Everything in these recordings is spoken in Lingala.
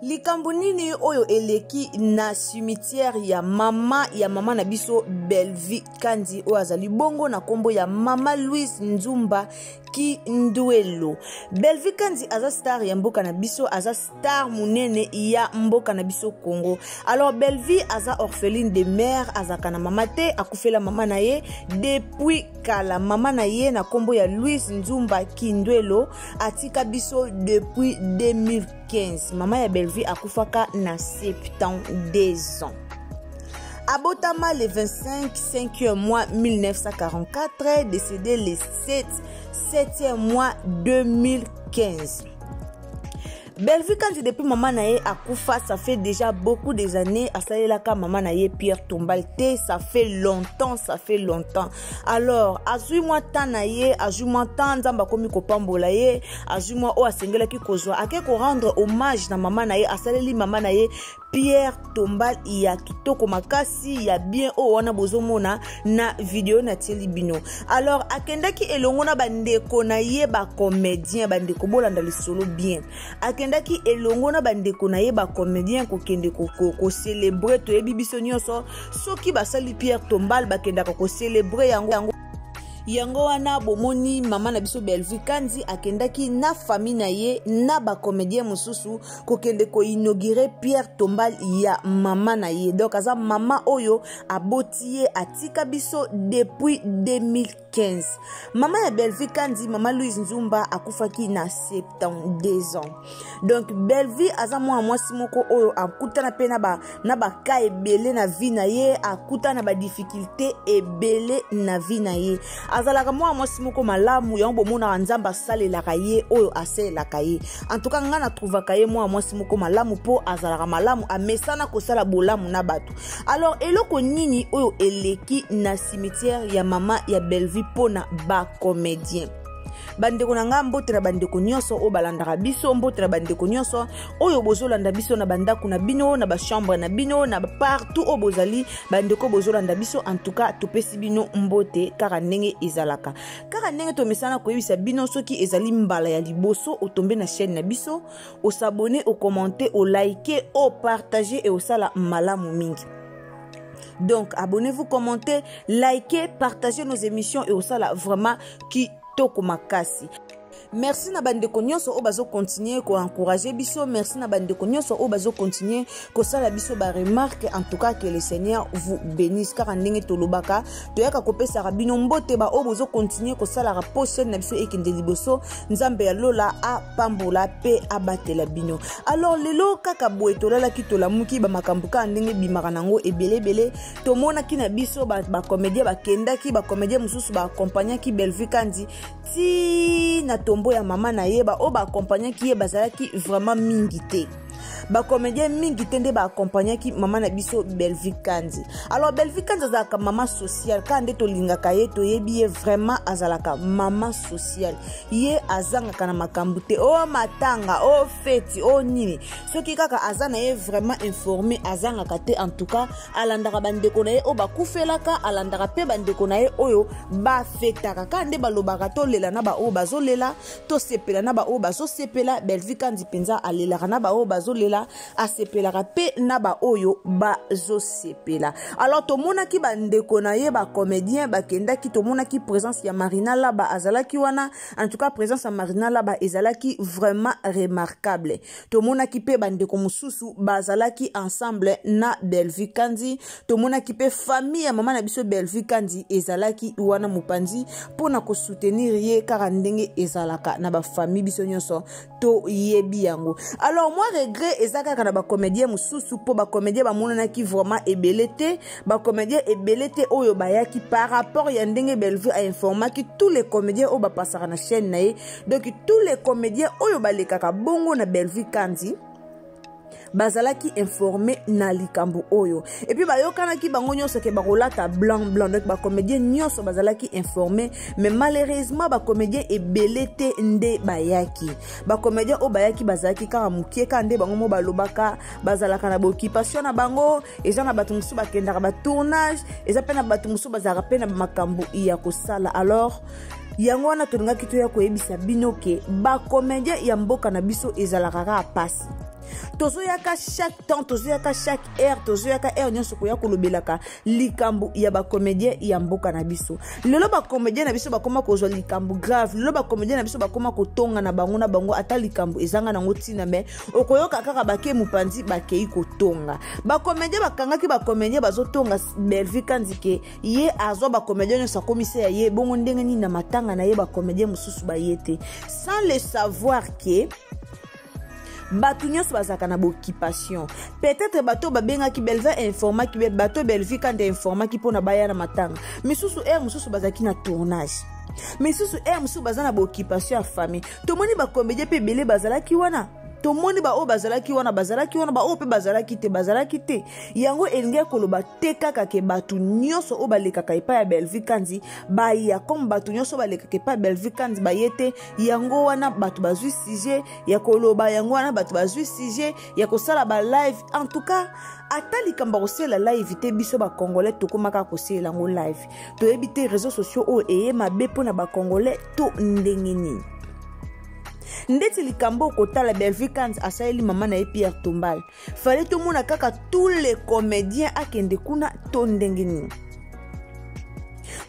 likambo nini oyo eleki na cimetière ya mama na biso Belle-Vie Kandi oyo azali bongo na kombo ya mama Louise Nzumba Kindwelo. Belle-Vie Kandi aza star ya mboka na biso, aza star munene ya mboka na biso Congo. Alors Belle-Vie aza orpheline de mère, azaka na mama te, akufela mama na ye depuis kala. Mama na ye na kombo ya Louise Nzumba Kindwelo atika biso depuis 2015. Mama ya Belle-Vie akufaka na 72 ans. Abotama le 5e mois 1944, décédé le 7e mois 2015. Belle-Vie Kandi depuis maman nae akufa, ça fait déjà beaucoup des années. Asalela ka maman nae Pierre Tombal te, ça fait longtemps. Alors, azui-moi tan nae, azui-moi tan nzamba komi kopambola ye, azui-moi o asengela ki kozwa, ake ko rendre hommage na maman nae, asaleli maman nae Pierre Tombal ya kitoko makasi ya bien o wana bozomona na video na telibino. Alors, akendaki elongo na bandeko na ye ba comédien, bandeko bolanda lisolo bien. Akendaki elongo na bandeko na ye ba comédien ko kende ko célébrer to yebi biso nyonso soki basali Pierre Tombal bakendaka ko célébrer yango wana bomoni mama na biso Belle-Vie Kandi akendaki na famille na ye na ba comédien mususu ko kende ko inaugurer Pierre Tombal ya mama na ye. Donc aza mama oyo abotiye atika biso depuis 2015. Mama ya Belle-Vie Kandi, mama Louise Nzumba akufaki na 72 ans. Donc Belle-Vie aza mwasi moko oyo akutana pe na ba ka ebele na vie na ye, akutana na ba difficulté ebele na vie na ye. Azalaka mwasi moko malamu yango bomona Nzamba salelaka ye oyo aselaka ye. En tout cas nga na trouvaka ye mwasi moko malamu po azalaka malamu amesana kosala bolamu na bato. Alors eloko nini oyo eleki na cimetière ya mama ya Belle-Vie pona ba comédien. Bandeko na nga mbote na bandeko nyonso o balandaka biso, mbote na bandeko nyonso oyo bozolanda biso na bandako na bino, na ba chambre na bino, na partout o bozali bandeko bozolanda biso. En tout cas topesi bino mbote kaka ndenge ezalaka, kaka ndenge tomesana koyebisa bino soki ezali mbala ya liboso otombe na chaîne na biso, o s'abonner, o commenter, o liker, o partager et o sala malamu mingi. Donc abonnez-vous, commentez, likez, partagez nos émissions et au sala vraiment qui toko makasi. Merci na bandeko nyonso o bazo continuer ko encourager biso, merci na bandeko nyonso o bazo continuer ko sala biso ba remarque. En tout cas que le Seigneur vous bénisse car ndenge tolobaka toyaka kopesa rabino mbote ba o bazo continuer ko sala rapprocher na biso ekende liboso nzambe ya lola a pambola pe abatela bino. Alors lelo kaka boye tolala ki tolamuki ba makambuka ndenge bimaka nango ebele tomona ki na biso ba comédien ba kendaki ba comédien mususu ba accompagner ki Belle-Vie Kandi ti na tombo ya mama na yeba o ba accompagner ki ye bazalaki vraiment mingi te. Ba comédien mingi te nde ba accompagner ki mama na biso Belle-Vie Kandi. Alors Belle-Vie Kandi azalaka mama social kande tolingaka ye toyebi ye vraiment azalaka mama social. Ye azangaka na makambu te o matanga o feti o nini. Soki kaka azana ye vraiment informé azangaka te. En tout cas alandaka bandeko na ye o bakufelaka, alandaka pe bandeko na ye oyo ba fetaka kande balobaka to lela na ba o bazolela, to sepela na ba o bazosepela. Belle-Vie Kandi penza alelaka na ba o bazolela, asepelaka pe na ba oyo bazosepela. Alors tomonaki bandeko na ye ba comédien bakendaki, tomonaki présence ya Marina Laba azalaki wana. En tout cas présence ya Marina Laba ezalaki vraiment remarquable. Tomonaki pe bandeko mususu bazalaki ensemble na Belle-Vie Kandi. Tomonaki pe famille ya mama na biso Belle-Vie Kandi ezalaki wana mupanzi pona ko soutenir ye kaka ndenge ezalaka na ba famille biso nyonso to yebi yango. Alors moi regret ezaka kana ba comédien mususu po ba comédien ba monanaki vraiment ebelete, ba comédien ebelete oyo bayaki par rapport ya ndenge Belle-Vie a informaki tous les comédiens oyo ba passaka na chaîne na ye. Donc tous les comédiens oyo balekaka bongo na Belle-Vie Kandi bazalaki informé na likambo oyo. Et puis bayokanaki bango nyonso ke bakolata blanc donc ba comédien nyonso bazalaki informé, mais malheureusement ba comédien ebele te nde bayaki. Ba comédien o bayaki bazalaki kaka mukie ka nde bango mo balobaka bazalaka na occupation na bango, eza na batu musu bakendaka ba tournage, eza pe na batu musu bazalaka pe na makambo ya kosala. Alors yango wana tolingaki toya koyebisa bino ke ba comédien ya mboka na biso ezalaka kaka pasi. Tozoyaka chaque temps, tozoyaka chaque heure, tozoyaka heure nyonso koya kolobelaka likambo ya ba comédien ya mboka na biso. Lelo ba comédien na biso bakoma kozwa likambo grave, lelo ba comédien na biso bakoma kotonga na bango ata likambo ezanga nango tina, mais okoyoka kaka bake mupanzi bakei kotonga. Ba comédien bakangaki ba comédien bazotonga Belleville Kanzike ye azwa ba comédien nyonso komisa ya ye bongo ndenge nini na matanga na ye ba comédien mususu bayete sans le savoir que batu nyonso bazaka na occupation. Peut-être bato babengaki Belleville informaki be bato Belleville Kande informaki pona baya na matanga. Misusu mususu bazaki na tournage. Misusu mususu bazana na occupation ya famille. Tomoni ba comédien pe belé bazalaki wana. Tomoni ba o bazalaki wana ba o pe bazalaki te. Yango elinge koloba te kaka ke batu nyonso o balekaka epa ya Belleville Kandi ba ya comme batu nyonso balekaka epa ya Belleville Kandi ba yete yango wana batu bazwi sujet ya koloba, yango wana batu bazwi sujet ya kosala ba live. En tout cas atali kamba kosela live te biso ba congolais tokomaka kosela ngo live. Toyebi te réseaux sociaux o eye mabe pona ba congolais to ndengeni. Ndeti likambo kotala Belleville Kandi asaeli mama na Pierre Tombal. Fallait tout mona kaka tous les comédiens akende kuna to ndengeni.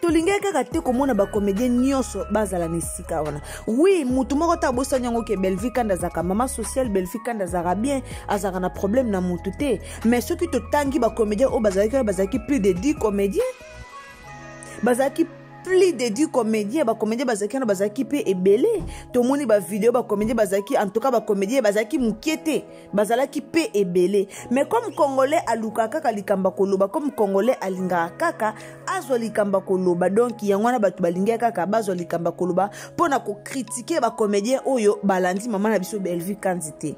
Tolinga kaka te komona ba comédien nyonso bazala nisika wana. Oui, mutu moko ta bosa nyango ke Belleville Kandi azaka mama social, Belleville Kandi azaka bien, azaka na problème na mutu te. Mais ceux qui te tangi ba comédien o bazaki plus de 10 comédiens. Bazaki plus de 10 comédiens, ba comédien bazaki pe ebele. Tomoni ba vidéo ba comédien bazaki, en tout cas ba comédien bazaki mukiete, bazalaki pe ebele. Mais comme congolais aluka kaka likamba koloba, comme congolais alinga kaka azwa likamba koloba, donc yangwana batu balinga kaka bazwa likamba koloba pona ko critiquer ba comédien oyo balandi mama na biso Belleville Kandi te.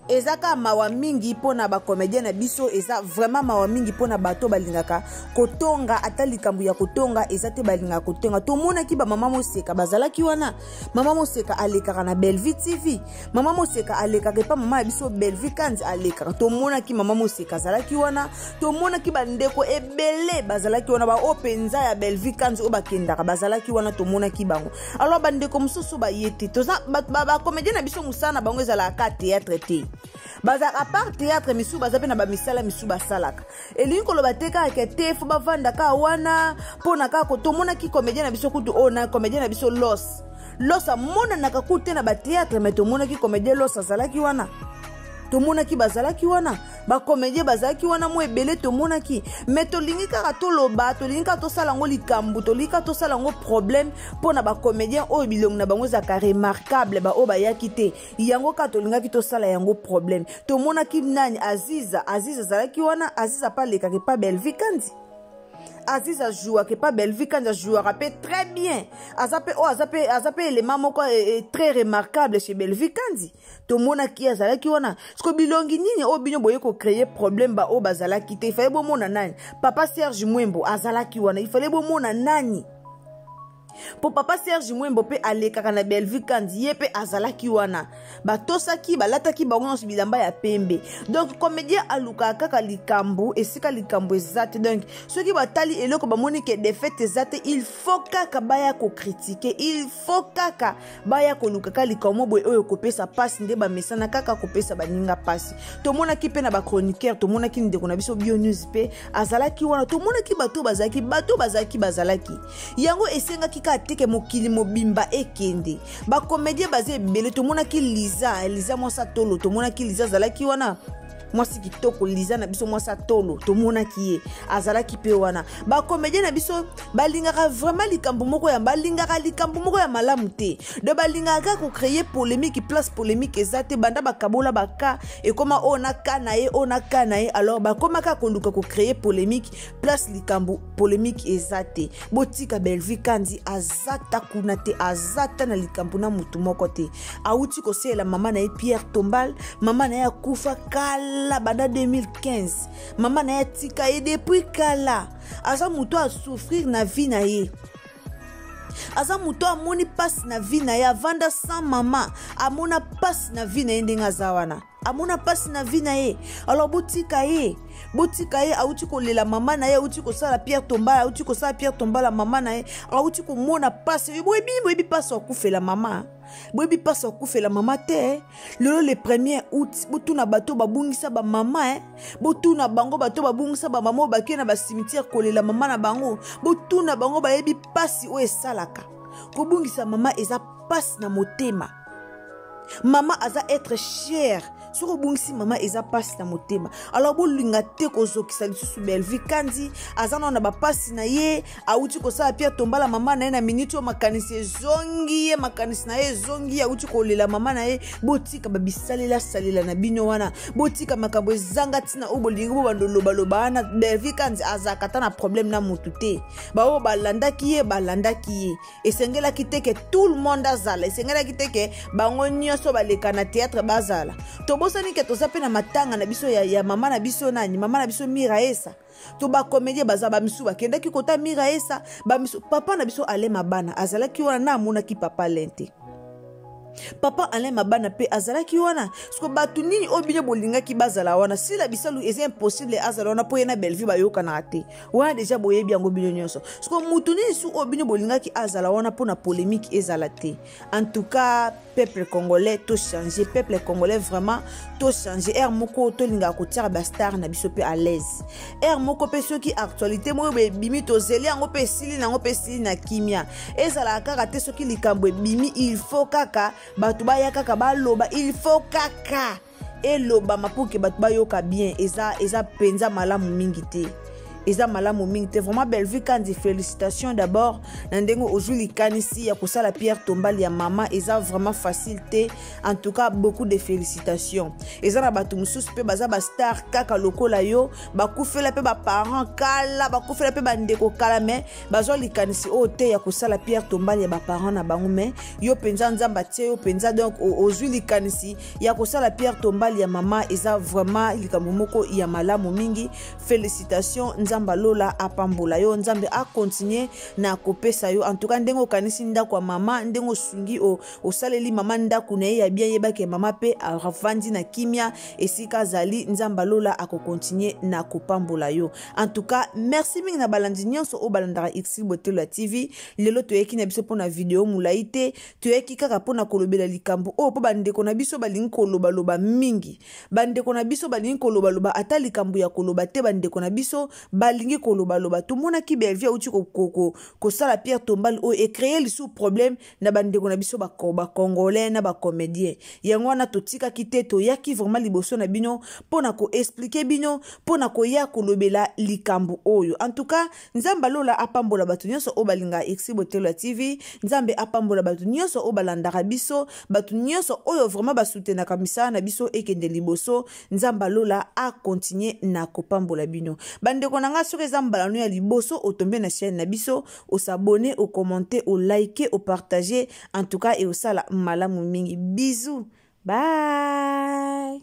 Ezaka mawa mingi pona ba comédien na biso, eza vraiment mawa mingi pona bato balingaka kotonga ata likambo ya kotonga ezate balingaka kotonga. Tomona ki ba mama Moseka bazalaki wana, mama Moseka alekaka na Belleville TV, mama Moseka alekaka pa mama ya biso Belleville Kandi alekaka. Tomona ki mama Moseka azalaki wana, tomona ki bandeko ebele bazalaki wana, ba openza ya Belleville Kandi o bakendaka bazalaki wana, tomona ki bango. Alors bandeko mususu ba yete toza ba comédien na biso musana bango ezalaka théâtre te. Baza à part théâtre misu baza pe na ba misala misu basalaka elingi koloba te kaka ke te fo bavanda ka wana pona kaka tomona ki comédien na biso kutu ona comédien na biso los amona na kakute na ba théâtre, mais tomona ki comédien los azalaki wana, tomona ki bazalaki wana ba comédien bazalaki wana mo ebele tomona ki. Mais tolingi kaka toloba, tolingi kaka tosala ngo likambo, tolingi kaka tosala ngo problème pona ba comédien oyo bilongo na bango zaka remarquable ba o bayaki te, yango kaka tolinga ki tosala yango problème. Tomona ki nani Aziza azalaki wana, Aziza pa lekaka pa Belleville Kandi. Aziz a joué que pas Belleville Kandi a joué très bien. Azape élément moko très remarquable chez Belleville Kandi. To mona ki azalaki wana. Sko bilongi nini o binyo boye ko créer problème ba o bazalaki te. Il fallait bo mona nani. Papa Serge Mwembo azalaki wana. Il fallait bo mona nani. Po papa Serge Mwembo pe alekaka na Belleville Kandi ye pe azalaki wana. Ba tosaki balataki bango nyonso bilamba ya pembe. Donc comédien aluka kaka likambo esika likambo ezate. Donc ceux qui batali eloko bamoni ke défaite ezate, il faut kaka baya ko critiquer, il faut kaka baya ko luka kaka likambo boye oyo kopesa passe nde ba mesana kaka kopesa baninga passe. To mona ki pe na ba chroniqueur, to mona ki ndeko na biso bio news pe azalaki wana, to mona ki bato bazalaki. Yango esenga ki ateke mokili mobimba ekende ba comédien bazé belé, to mona ki Liza Mosa Tolo, to mona ki Liza zalaki wana, mwasi kitoko liza na biso mwasa tolo tomonaki ye azalaki pe wana bacomédien na biso balingaka vraiment likambo moko ya malamu te de balingaka ko créer polémique place polémique ezate banda bakabola baka ekoma ona kana ye alors bakomaka koluka ko créer polémique place likambo polémique ezate botika Belvi Kandi azata kuna te azata na likambo na mutu moko te auti ko sela mama na ye Pierre Tombal mama na ya kufa kala banda 2015 mama na ya tika ye depuis kala aza mutu a souffrir na vie na ye aza mutu amoni passe na vie na ye avanda sans mama amona passe na vie na ye ndenge aza wana amona passe na vie na ye alors botika ye auti kolela mama na ye auti kosala Pierre Tombala mama na ye auti komona passe boyebi passe akufela mama boyebi passe akufela mama te lelo le 1er août botuna bato babungisa ba mama botuna bango bato babungisa ba mama bakie na ba cimetière kolela mama na bango botuna bango bayebi passe o esalaka kobungisa mama eza passe na motema mama aza être cher soko bungisi mama eza passe na motema alors bolinga te kozokisa lisusu Belvi Kandi azana na ba passe na ye auti kosala Pierre Tombala mama na ye na minute o makanisi ezongi na ye ezongi auti kolela mama na ye botika salela na bino wana botika makambo ezanga tina o bolingi bo bandoloba na Belvi Kandi azakata na problème na mutu te bao balandaki ye esengelaki te ke tout le monde azala esengelaki te ke bango nyonso baleka na théâtre bazala bosani ke toza pe na matanga na biso ya mama na biso nani mama na biso Miraesa to ba comédien baza ba misu bakendaki kota Miraesa ba misu papa na biso ale mabana azalaki wana na amonaki papa lente papa Alain Mabana pe azalaki wana sko batu nini obine bolingaki bazala wana si la bisalu est impossible azala wana po yena Belvi bayoka na te wana déjà boyebi yango bino nyonso sko mutu nini su obine bolingaki azala wana po na polémique ezala te en tout cas peuple congolais to changer peuple congolais vraiment to changer air moko to linga ko tiara ba star na biso pe à l'aise air moko pe soki actualité mo be bimi to zeli yango pe sili na kimia ezala kaka te soki likambo bimi il faut kaka batu baya kaka baloba il faut kaka eloba mapuke batu bayoka bien eza penza malamu mingi te eza malamu mingi te vraiment Belvi Kandi félicitations d'abord na ndengo aujourd'hui kanisi ya kosala Pierre Tombal ya mama eza vraiment facile te en tout cas beaucoup de félicitations eza na batu mususu pe baza ba star kaka lokola yo bakufela pe ba parents kala bakufela pe bandeko kala mais bazo likanisi o te ya kosala Pierre Tombal ya ba parents na bango mais yo penza nzamba tie yo penza donc aujourd'hui likanisi ya kosala Pierre Tombal ya mama eza vraiment likambo moko ya malamu mingi félicitations nzamba lola apambola yo nzambe a continuer na kopesa yo en tout cas ndengo kanisi ndako ya mama ndengo sungi o saleli mama ndako na ye ya bien yebake mama pe avandi na kimia esika zali nzamba lola ako continuer na kopambola yo en tout cas merci mingi na balandi nyonso o balandaka X Botelo TV lelo toyeki na biso pona video mulaite toyeki kaka pona kolobela likambo o po bandeko na biso balingi koloba loba mingi bandeko na biso balingi koloba loba ata likambo ya koloba te bandeko na biso balingi koloba loba tout mona ki Belvi uti ko sala Pierre Tombal o e créer le sous problème na bandeko na biso ba congolais na ba comédien yango na totika kite to yaki vraiment liboso na bino pona ko expliquer bino pona ko ya kolobela likambo oyo en tout cas nzamba lola apambola batu nyonso o balinga X Botelo TV nzambe apambola batu nyonso o balandaka biso batu nyonso oyo vraiment ba soutenaka misala na biso ekende liboso nzamba lola a continuer na kopambola bino bandeko nanga soki eza mbalano ya liboso otombe na chaîne na biso o s'abonner o commenter o liker o partager en tout cas et o sala malamu mingi bisous bye.